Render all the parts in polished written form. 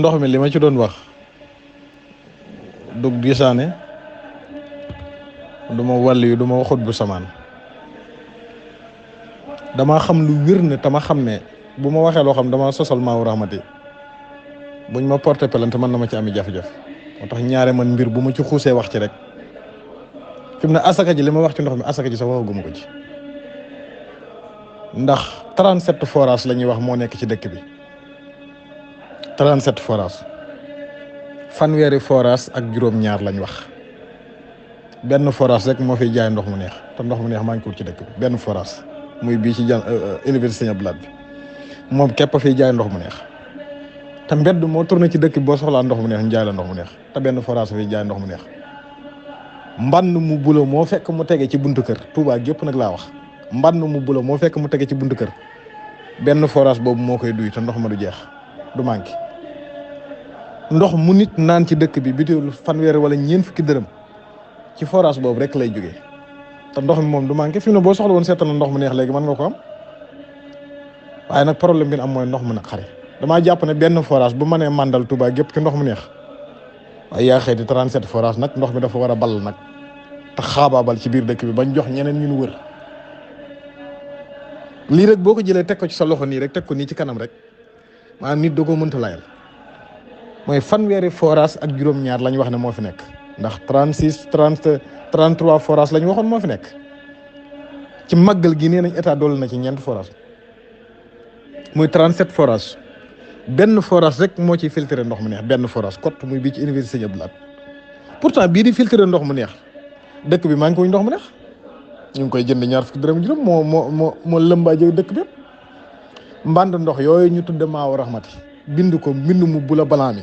ndox mi li ma ci doon wax dug gisaane du ma wàll yu du ma waxut bu samaan dama xam lu wér ne tama xam ne bu ma waxee loo xam dama sosal maawu rahmati buñ ma porté plainte man na ma ci ami jafe-jafe moo tax ñaare man mbir bu ma ci xuusee wax ci rek fi mu ne asaka ji li ma wax ci ndox mi asaka ji sax waxaguma ko ci ndax 37 forage la ñuy wax moo nekk ci dëkk bi 37 forage fanweeri forage ak juróom-ñaar lañ wax benn forage rek moo fiy jaay ndox mu neex te ndox mu neex maa ngi ko ci dëkk bi benn forage muy bii ci université Sëñ Abdou Lahad bi moom képp fiy jaay ndox mu neex te mbedd moo tourné ci dëkk bi boo soxlaa ndox mu neex ñu jaay la ndox mu neex te benn forage fiy jaay ndox mu neex mbann mu bulo moo fekk mu tege ci buntu kër Touba gépp nag laa wax mbann mu bulo moo fekk mu tege ci buntu kër benn forage boobu moo koy duy te ndox ma du jeex du manqué ndox mu nit naan ci dëkk bi bitéelu fanweer wala ñeent fukki dërëm ci forage boobu rek lay jógee te ndox mi moom du manqué fi mu ne boo soxla woon seetal na ndox mu neex léegi mën nga ko am waaye nag problème bi am mooy ndox mu nag xare damaa jàpp ne benn forage bu mënee màndal Touba gépp ci ndox mu neex waaye yaa xëyti 37 forage nag ndox mi dafa war a ball nag te xaabaabal ci biir dëkk bi bañ jox ñeneen ñu wër lii rek boo ko jëlee teg ko ci sa loxo nii rek teg ko nii ci kanam rek maanaam nit da koo mënta layal mooy fanweeri forage ak juróom-ñaar lañ wax ne moo fi nekk ndax 36 30 33 forage lañ waxoon moo fi nekk ci màggal gi nee nañ état dolli na ci ñeent forage muy 37 forage benn forage rek moo ciy filtré ndox mu neex benn forage cote muy bii ci université Sëñ Abdou Lahad pourtant bii di filtré ndox mu neex dëkk bi maa ngi koy ndox mu neex ñu ngi koy jënd ñaar fukki dërëm juróom moo lëmbaaje dëkk bi mbànd ndox yooyu ñu tudde maawu rahmati bind ko mbind mu bula balaa mi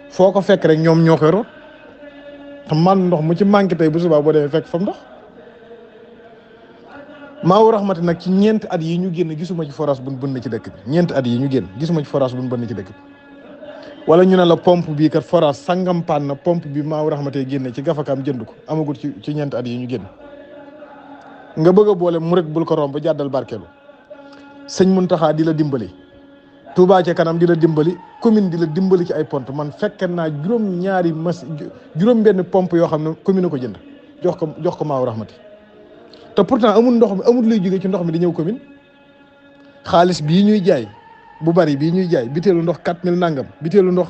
foo ko fekk rek ñoom ñoo koy root te mbànd ndox mu ci manqué tey bu subaa boo demee fekk fam ndox maawu rahmati nag ci ñeenti at yi ñu génn gisuma ci forage buñ bënn ci dëkk bi ñeenti at yi ñu génn gisuma ci forage buñ bënn ci dëkk bi wala ñu ne la pompe bii kat forage sangam paan na pompe bi maawu rahmati génne ci gafakaam jënd ko amagul ci ñeenti at yi ñu génn nga bëgg a boole mu rek bul ko romb jàddal barkeelu sëñ Muntaxa di la dimbali Touba ca kanam di la dimbali commune di la dimbali ci ay pompe man fekk naa juróom benn pompe yoo xam ne commune ko jënd jox ko maawu rahmati te pourtant amul ndox mi amul luy jóge ci ndox mi di ñëw commune xaalis bii ñuy jaay bu bari bii ñuy jaay biteelu ndox 4000 nangam biteelu ndox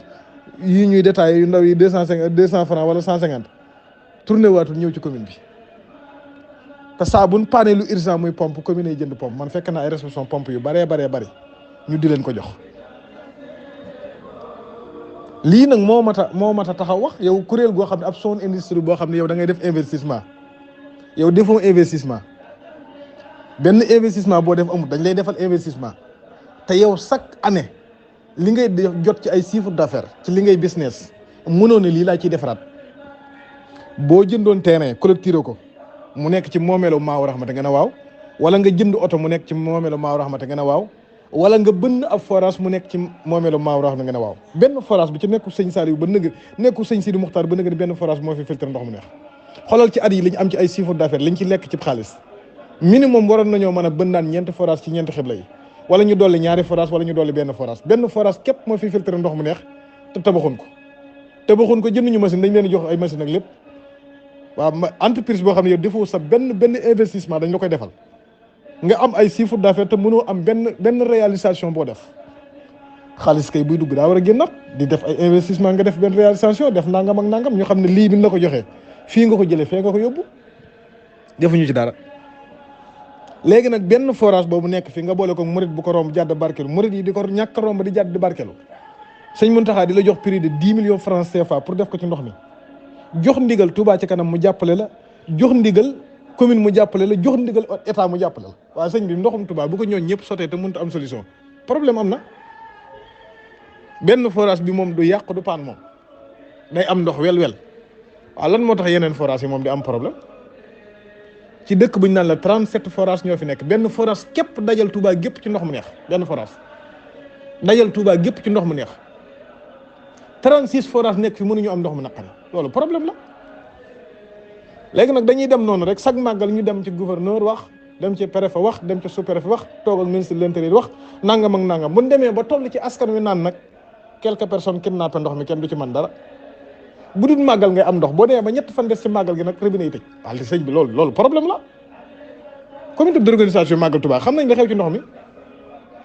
yi ñuy détaillé yu ndaw yi 200 francs wala 150 tourné waatul ñëw ci commune bi te saa buñ paanee lu urgent muy pompe commune yi jënd pompe man fekk naa ay réception pompe yu baree bari ñu di leen ko jox lii nag moo mat a taxaw wax yow kuréel goo xam ne ab zone industrie boo xam ne yow da ngay def investissement yow defoo investissement benn investissement boo def amul dañ lay defal investissement te yow chaque année li ngay jot ci ay chiffre d'affaires ci li ngay business mënoo ne lii laa ciy defaraat boo jëndoon terrain collecté ko mu nekk ci moomeelu maawu rahmati nga ne waaw wala nga jënd oto mu nekk ci moomeelu maawu rahmati nga ne waaw wala nga bënn ab forage mu nekk ci moomeelu maawu rahmati nga ne waaw benn forage bi ci nekku sëñ Saliou ba nëg nekku sëñ Sidi Muxtaar ba nëg benn forage moo fi filtre ndox mu neex xoolal ci at yi liñ am ci ay chiffre d'affaires liñ ci lekk ci xaalis minimum waroon nañoo mën a bëndaan ñeenti forage ci ñeenti xibla yi wala ñu dolli ñaari forage wala ñu dolli benn forage képp moo fi filtre ndox mu neex te tabaxuñ ko jënduñu machine dañ leen jox ay machine ak lépp waaw entreprise boo xam ne yow defoo sa benn investissement dañ la koy defal nga am ay chiffre d'affaires te mënoo am benn réalisation boo def xaalis kay buy dugg daa war a génnaat di def ay investissement nga def benn réalisation def nangam ak nangam ñu xam ne lii bi la ko joxee fii nga ko jëlee fee nga ko yóbbu defuñu ci dara léegi nag benn forage boobu nekk fi nga boole ko murit bu ko romb jàdd barkelu murit yi di ko ñàkk romb di jàdd di barkelu sëñ Muntaxa di la jox prix de 10 millions francs CFA pour def ko ci ndox mi jox ndigal Touba ci kanam mu jàppale la jox ndigal commune mu jàppale la jox ndigal état mu jàppale la waaw sëñ bi ndoxum Touba bu ko ñooñ ñëpp sotee te mënut am solution problème am na benn forage bi moom du yàq du paan moom day am ndox wel waaw lan moo tax yeneen forage yi moom di am problème ci dëkk bu ñu naan la 37 forage ñoo fi nekk benn forage képp dajal Touba gépp ci ndox mu neex benn forage dajal Touba gépp ci ndox mu neex 36 forage nekk fi mënuñu am ndox mu naqari loolu problème la léegi nag dañuy dem noonu rek chaque màggal ñu dem ci gouverneur wax dem ci préfet wax dem ci sous-préfet wax toog ak ministre de l'intérieur wax nangam ak nangam bu ñu demee ba toll ci askan wi naan nag quelques personnes kidnappé ndox mi kenn du ci mën dara bu dul màggal ngay am ndox boo demee ba ñett fan des ci màggal gi nag robinet yi tëj waaye sëñ bi loolu problème la. comité d'organisation màggal Touba xam nañ li xew ci ndox mi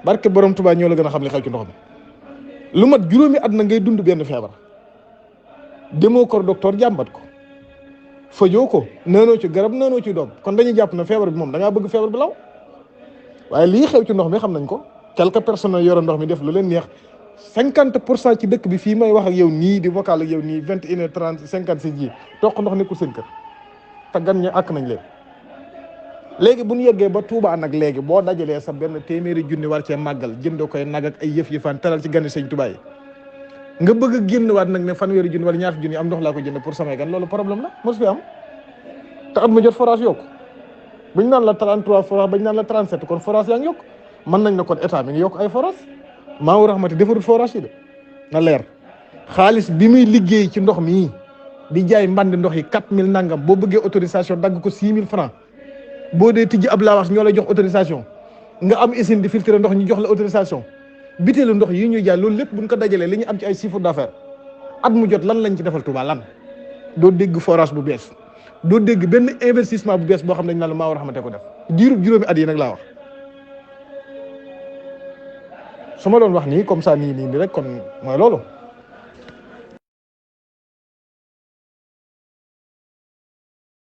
barke borom Touba ñoo la gën a xam li xew ci ndox mi lu mat juróomi at na ngay dund benn feebar demoo kor docteur jàmbat ko fajoo ko naanoo ci garab naanoo ci doom kon dañuy jàpp na feebar bi moom da ngaa bëgg feebar bi law waaye lii xew ci ndox mi xam nañ ko quelques personnes yore ndox mi def lu leen neex 50% ci dëkk bi fii may wax ak yow nii di vocal ak yow nii 21h30 56 ji toq ndox nekkul seen kër te gan ñi àkk nañ leen. léegi bu ñu yeggee ba Touba nag léegi boo dajalee sa benn téeméeri junni war cee màggal jënd koy nag ak ay yëf yëfaan teral ci gani sëñ Touba yi nga bëgg a génn waat nag ne fanweeri junni wala ñaata junni am ndox laa ko jënd pour samay gan loolu problème la mos fi am te at mu jot forage yokku buñ naan la 33 forage bañ naan la 37 kon forage yaa ngi yokk mën nañ na kon état mi ngi yokk ay forage Maawu Rahmati defarul forage yi de na leer xaalis bi muy liggéey ci ndox mi di jaay mbandi ndox yi 4000 nangam boo bëggee autorisation dagg ko 6000 francs boo dee tijji ab laawaas ñoo lay jox autorisation nga am usine di filtrer ndox ñu jox la autorisation bitéelu ndox yi ñuy jaay loolu lépp buñ ko dajalee li ñu am ci ay chiffre d'affaires at mu jot lan lañ ci defal Touba lan doo dégg forage bu bees doo dégg benn investissement bu bees boo xam ne dañ naan la Maawu Rahmati ko def diirub juróomi at yi nag laa wax su ma doon wax nii comme ça nii rek kon mooy loolu